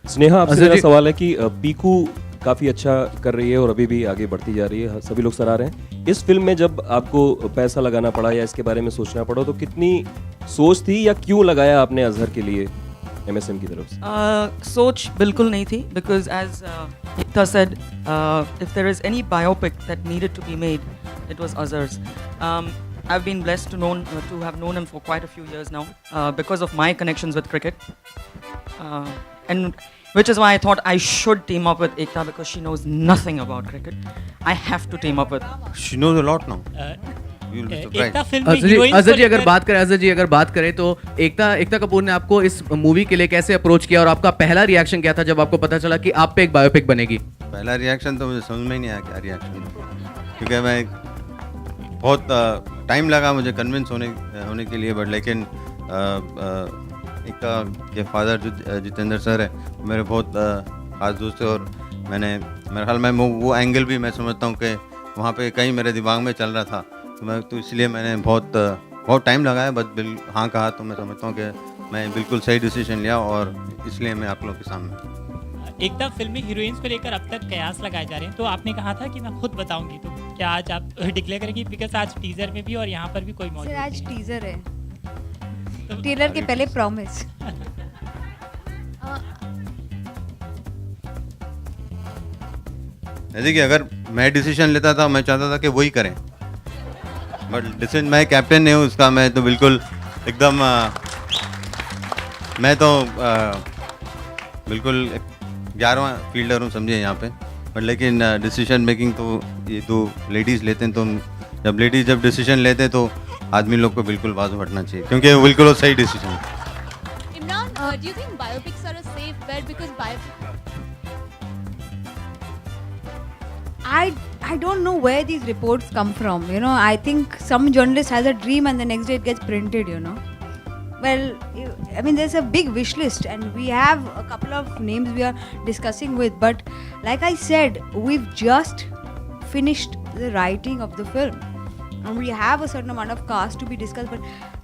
स्नेहा, आपसे मेरा सवाल है कि पीकू काफ़ी अच्छा कर रही है और अभी भी आगे बढ़ती जा रही है, सभी लोग सराह रहे हैं। इस फिल्म में जब आपको पैसा लगाना पड़ा या इसके बारे में सोचना पड़ा तो कितनी सोच थी या क्यों लगाया आपने अजहर के लिए एमएसएम की तरफ से? सोच बिल्कुल नहीं थी, because as Ekta said, if there is any biopic that needed to be made, it was Azhar's. I've been blessed to have known him for quite a few years now because of my connections with cricket, and which is why I thought I should team up with Ekta because she knows nothing about cricket. I have to team up with her. She knows a lot now. You'll be surprised. Ekta film में heroine Azhar जी अगर बात करें तो एकता कपूर ने आपको इस movie के लिए कैसे अप्रोच किया और आपका पहला रिएक्शन क्या था जब आपको पता चला कि आप पे एक बायोपिक बनेगी? पहला रिएक्शन तो मुझे समझ में ही नहीं आया क्या रिएक्शन, क्योंकि मैं बहुत टाइम लगा मुझे कन्विंस होने के लिए, बट लेकिन एकता के फादर जो जितेंद्र सर है मेरे बहुत खास दोस्त है, और मेरे ख्याल में वो एंगल भी मैं समझता हूँ कि वहाँ पे कहीं मेरे दिमाग में चल रहा था, तो इसलिए मैंने बहुत टाइम लगाया, बस हाँ कहा, तो मैं समझता हूँ कि मैं बिल्कुल सही डिसीजन लिया और इसलिए मैं आप लोगों के सामने। एकता फिल्म में हीरोइंस को लेकर अब तक कयास लगाए जा रहे हैं, तो आपने कहा था कि मैं खुद बताऊंगी, तो क्या आज आप डिक्लेयर करेंगी? बिकॉज आज टीजर में भी और यहाँ पर भी कोई मौजूद सर, आज नहीं। टीजर है, ट्रेलर के पहले प्रॉमिस। जैसे कि अगर मैं डिसीजन लेता था, मैं चाहता था कि वही करें, बट डिसीजन मैं कैप्टन नहीं हूँ उसका, मैं तो बिल्कुल एकदम मैं तो बिल्कुल 11वां फील्डर हूँ समझिए यहाँ पे, बट लेकिन डिसीजन मेकिंग तो ये तो लेडीज़ लेते हैं, तो जब लेडीज़ जब डिसीजन लेते हैं तो आदमी लोग को बिल्कुल बाजू हटना चाहिए, क्योंकि वो बिल्कुल सही डिसीजन है। Imran, do you think biopics are a safe bet? Because I don't know where these reports come from. You know, I think some journalist has a dream and the next day it gets printed. You know, well, I mean, there's a big wish list and we have a couple of names we are discussing with. But like I said, we've just finished the writing of the film. And we have a certain amount of cast to be discussed, but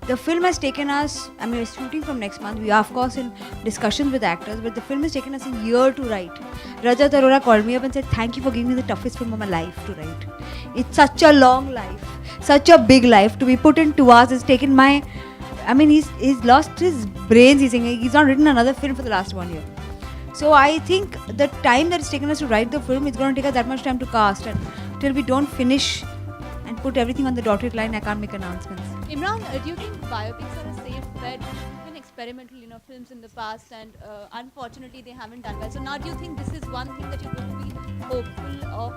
the film has taken us, I mean, we're shooting from next month. We are, of course, in discussions with actors, but the film has taken us a year to write. Rajat Arora called me up and said, thank you for giving me the toughest film of my life to write. It's such a long life, such a big life to be put in 2 hours. It's taken my, I mean, he's lost his brains. He's not written another film for the last 1 year. So I think the time that it's taken us to write the film, it's going to take us that much time to cast, and till we don't finish and put everything on the dotted line, I can't make announcements. Imran, do you think biopics are a safe bet? There's been experimental, films in the past, and unfortunately they haven't done well. So now, do you think this is one thing that you're going to be hopeful of?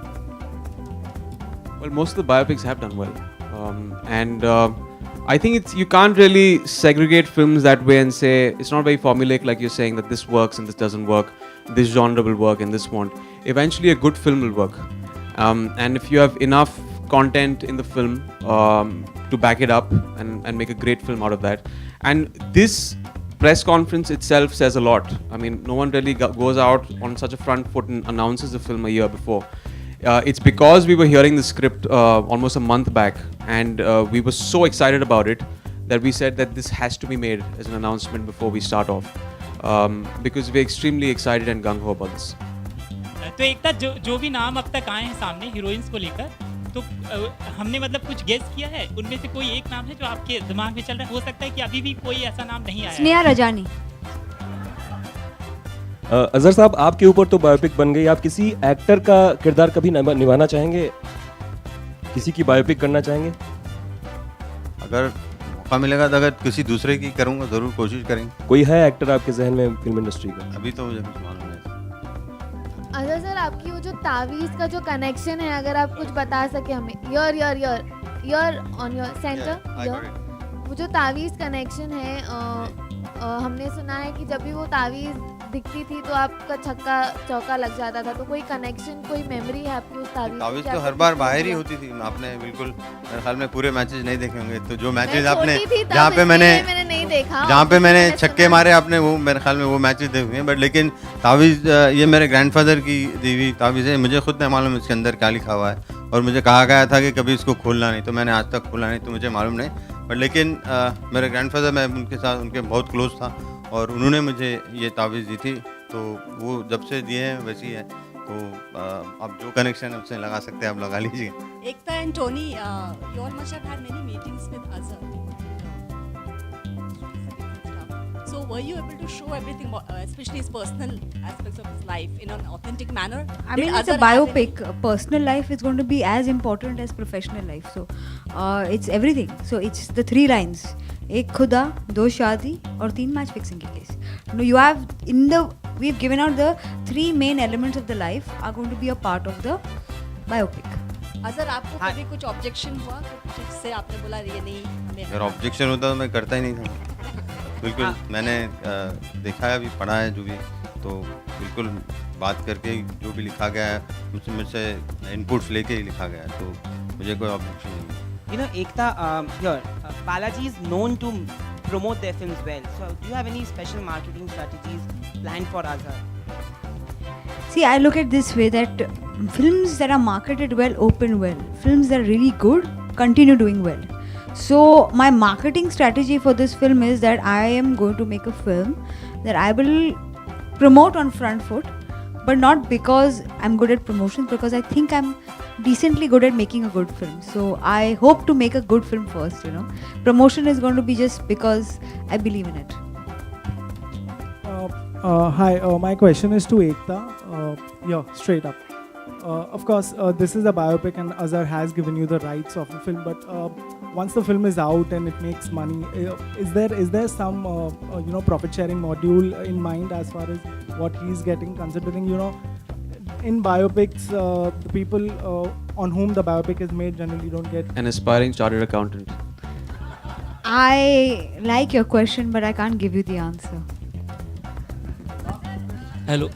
Well, most of the biopics have done well, and I think you can't really segregate films that way and say it's not very formulaic, like you're saying that this works and this doesn't work, this genre will work and this won't. Eventually, a good film will work, and if you have enough content in the film to back it up and make a great film out of that. And this press conference itself says a lot. I mean, no one really goes out on such a front foot and announces the film a year before. It's because we were hearing the script almost a month back, and we were so excited about it that we said that this has to be made as an announcement before we start off, because we're extremely excited and gung-ho about this. तो एकता जो भी नाम अब तक आए हैं सामने heroines को लेकर, तो हमने मतलब कुछ गेस किया है, उनमें से कोई एक नाम है जो आपके दिमाग में चल रहा है? हो सकता है कि अभी भी कोई ऐसा नाम नहीं आया। स्नेहा रजानी। अजहर साहब, आपके ऊपर तो बायोपिक बन गई, आप किसी एक्टर का किरदार कभी निभाना चाहेंगे? किसी की बायोपिक करना चाहेंगे? अगर मौका मिलेगा तो अगर किसी दूसरे की करूँगा, ज़रूर कोशिश करेंगे। कोई है एक्टर आपके जहन में फिल्म इंडस्ट्री का? अभी तो मुझे कुछ मालूम नहीं। अजहर सर, आपकी वो जो तावीज़ का जो कनेक्शन है, अगर आप कुछ बता सके हमें, योर ऑन योर सेंटर, वो जो तावीज़ कनेक्शन है, हमने सुना है कि जब भी वो तावीज़ दिखती थी तो आपका छक्का चौका लग जाता था, तो कोई कनेक्शन, कोई मेमोरी है आपकी उस तावीज़ तावीज़ की? तो हर बार बाहर ही होती थी। आपने बिल्कुल मेरे ख्याल में पूरे मैचेस नहीं देखे होंगे, तो जो मैचेस आपने जहाँ पे मैंने नहीं देखा, जहाँ पे मैंने मैंने छक्के सुना मारे आपने, वो मेरे ख्याल में वो मैचेस देखे हैं। बट लेकिन तावीज़ ये मेरे ग्रैंडफादर की दी हुई तावीज़ है। मुझे खुद नहीं मालूम इसके अंदर क्या लिखा हुआ है, और मुझे कहा गया था कि कभी इसको खोलना नहीं, तो मैंने आज तक खोला नहीं, तो मुझे मालूम नहीं। बट लेकिन मेरे ग्रैंडफादर, मैं उनके साथ उनके बहुत क्लोज था, और उन्होंने मुझे ये तावीज़ दी थी, तो वो जब से दिए हैं वैसी है। तो आप जो कनेक्शन है उससे लगा सकते हैं, आप लगा लीजिए। Ekta and Tony, you all must have had many meetings with Azhar. So were you able to show everything, especially his personal aspects of his life, in an authentic manner? I Did mean, it's a Azhar have any- biopic. Personal life is going to be as important as professional life. So, it's everything. So, it's the 3 lines. एक खुदा, 2 शादी और 3 match fixing के case. No, you have we've given out the 3 main elements of the life are going to be a part of the biopic. Azhar, आपको कभी कुछ objection हुआ कुछ जिससे आपने बोला ये नहीं हमें? अगर ऑब्जेक्शन होता तो मैं करता ही नहीं था। बिल्कुल मैंने देखा है, अभी पढ़ा है जो भी, तो बिल्कुल बात करके जो भी लिखा गया है मुझसे इनपुट्स लेके ही लिखा गया है, तो मुझे कोई ऑब्जेक्शन नहीं है। You know, Ekta, Balaji is known to promote their films well. So, do you have any special marketing strategies planned for Azhar? See, I look at this way that films that are marketed well open well. Films that are really good continue doing well. So my marketing strategy for this film is that I am going to make a film that I will promote on front foot, but not because I'm good at promotions, because I think I'm decently good at making a good film. So I hope to make a good film first, you know. Promotion is going to be just because I believe in it. Hi, my question is to Ekta. Straight up. Of course, this is a biopic and Azhar has given you the rights of the film, but once the film is out and it makes money, is there some profit sharing module in mind as far as what he's getting, considering, you know, in biopics, the people on whom the biopic is made generally don't get... An aspiring chartered accountant. I like your question, but I can't give you the answer. Hello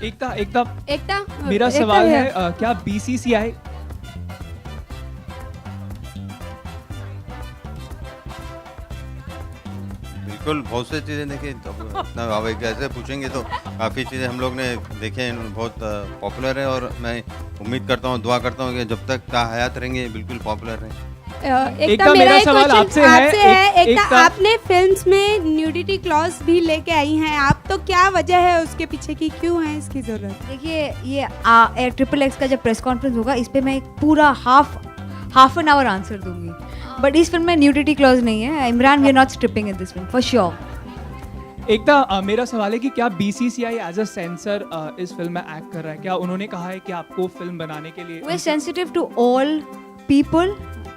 Ekta मेरा सवाल है क्या BCCI बिल्कुल बहुत से चीज़ें देखिए, अब एक ऐसे पूछेंगे तो काफ़ी चीज़ें हम लोग ने देखे हैं, बहुत पॉपुलर है, और मैं उम्मीद करता हूँ, दुआ करता हूँ कि जब तक का हयात रहेंगे बिल्कुल पॉपुलर रहें। एकता, मेरा सवाल आपसे है। एकता, आपने फिल्म्स में न्यूडिटी क्लॉज भी लेके आई हैं आप, तो क्या वजह है उसके पीछे की, क्यों है इसकी जरूरत? देखिए, ये XXX का जब प्रेस कॉन्फ्रेंस होगा, इस पे मैं एक पूरा हाफ एन आवर आंसर दूंगी, बट इस फिल्म में न्यूडिटी क्लॉज नहीं है। Imran, we are not stripping in this film for sure. Ekta, मेरा सवाल है कि क्या बीसीसीआई एज अ सेंसर इस फिल्म में एक्ट कर रहा है? क्या उन्होंने कहा है कि आपको फिल्म बनाने के लिए? We are sensitive to all people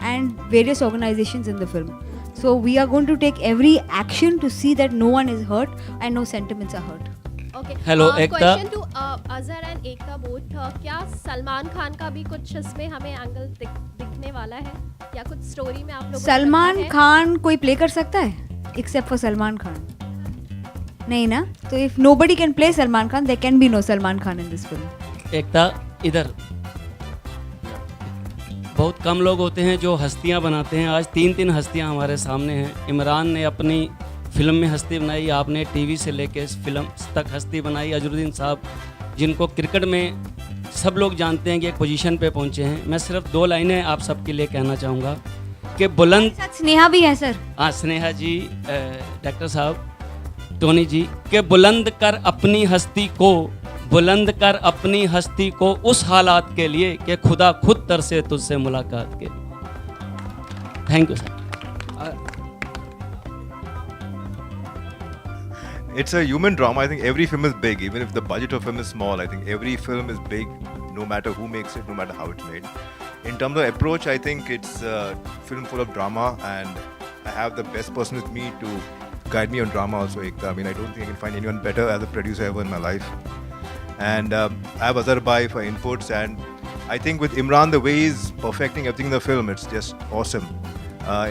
and various organizations in the film. So we are going to take every action to see that no one is hurt and no sentiments are hurt. Okay. Hello, Ekta. Question to Azhar and Ekta both. क्या सलमान खान का भी कुछ इसमें हमें angle दिखने वाला है, या कुछ स्टोरी में आप लोगों को सलमान खान कोई प्ले कर सकता है except for सलमान खान? नहीं ना? तो if nobody can play Salman Khan, there can be no Salman Khan in this film. एकता, इधर बहुत कम लोग होते हैं जो हस्तियां बनाते हैं। आज 3 हस्तियां हमारे सामने हैं। इमरान ने अपनी फिल्म में हस्ती बनाई, आपने टीवी से लेके इस फिल्म तक हस्ती बनाई। अजरुद्दीन साहब, जिनको क्रिकेट में सब लोग जानते हैं कि एक पोजीशन पे पहुंचे हैं। मैं सिर्फ 2 लाइनें आप सबके लिए कहना चाहूँगा कि बुलंद... स्नेहा भी है सर। हाँ, स्नेहा जी, डॉक्टर साहब, टोनी जी, के बुलंद कर अपनी हस्ती को, बुलंद कर अपनी हस्ती को उस हालात के लिए कि खुदा खुद तरसे तुझसे मुलाकात के। Thank you sir. It's a human drama. I think every film is big, even if the budget of film is small. I think every film is big, no matter who makes it, no matter how it's made. In terms of approach, I think it's a film full of drama, and I have the best person with me to guide me on drama also, Ekta. I mean, I don't think I can find anyone better as a producer ever in my life. And I have Azhar Bhai for inputs, and I think with Imran, the way he's perfecting everything in the film, it's just awesome.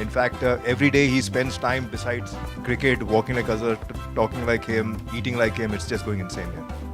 In fact, every day he spends time besides cricket, walking like Azhar, talking like him, eating like him. It's just going insane. Yeah.